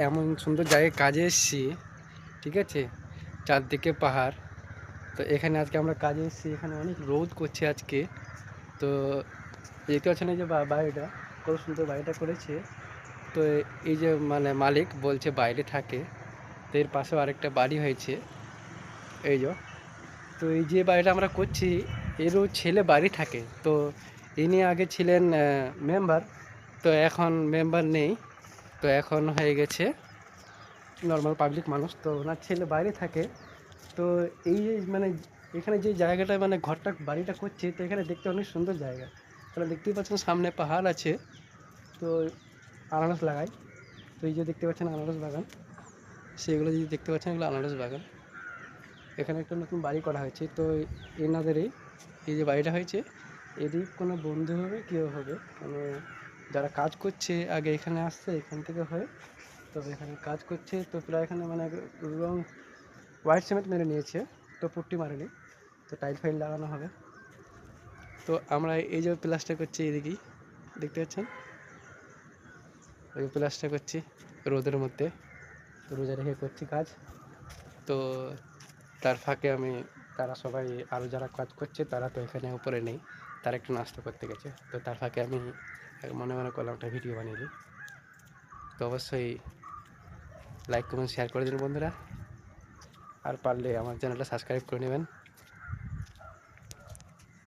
এমন সুন্দর জায়গায় কাজে এসেছি, ঠিক আছে, চারদিকে পাহাড়। তো এখানে আজকে আমরা কাজে এসেছি, এখানে অনেক রোদ করছে আজকে। তো দেখতে পাচ্ছেন এই যে বাড়িটা, কত সুন্দর বাড়িটা করেছে। তো এই যে মানে মালিক বলছে বাইরে থাকে, তো এর পাশেও আরেকটা বাড়ি হয়েছে এই যে। তো এই যে বাড়িটা আমরা করছি, এরও ছেলে বাড়ি থাকে। তো ইনি আগে ছিলেন মেম্বার, তো এখন মেম্বার নেই, তো এখন হয়ে গেছে নর্মাল পাবলিক মানুষ। তো ওনার ছেলে বাইরে থাকে। তো এই যে মানে এখানে যে জায়গাটা মানে ঘরটা বাড়িটা করছে, তো এখানে দেখতে অনেক সুন্দর জায়গা। তাহলে দেখতেই পাচ্ছেন সামনে পাহাড় আছে। তো আনারস লাগায়, তো এই যে দেখতে পাচ্ছেন আনারস বাগান, সেগুলো যদি দেখতে পাচ্ছেন এগুলো আনারস বাগান। এখানে একটা নতুন বাড়ি করা হয়েছে। তো এনাদেরই এই যে বাড়িটা হয়েছে, এরই কোনো বন্ধু হবে কেউ হবে, মানে যারা কাজ করছে আগে এখানে আসছে এখান থেকে হয়ে, তবে এখানে কাজ করছে। তো প্রায় এখানে মানে রং হোয়াইট সিমেন্ট মেরে নিয়েছে, তো পুট্টি মারেনি, তো টাইল ফাইল লাগানো হবে। তো আমরা এই যে প্লাস্টার করছি এদিকেই দেখতে পাচ্ছেন, ওই প্লাস্টার করছি রোদের মধ্যে, রোজা রেখে করছি কাজ। তো তার ফাঁকে আমি, তারা সবাই আরও যারা কাজ করছে তারা তো এখানে উপরে নেই, তারা একটু নাস্তা করতে গেছে। তো তার ফাঁকে আমি মনে মনে করলাম একটা ভিডিও বানিয়ে দিই। তো অবশ্যই লাইক কমেন্ট শেয়ার করে দিন বন্ধুরা, আর পারলে আমার চ্যানেলটা সাবস্ক্রাইব করে নেবেন।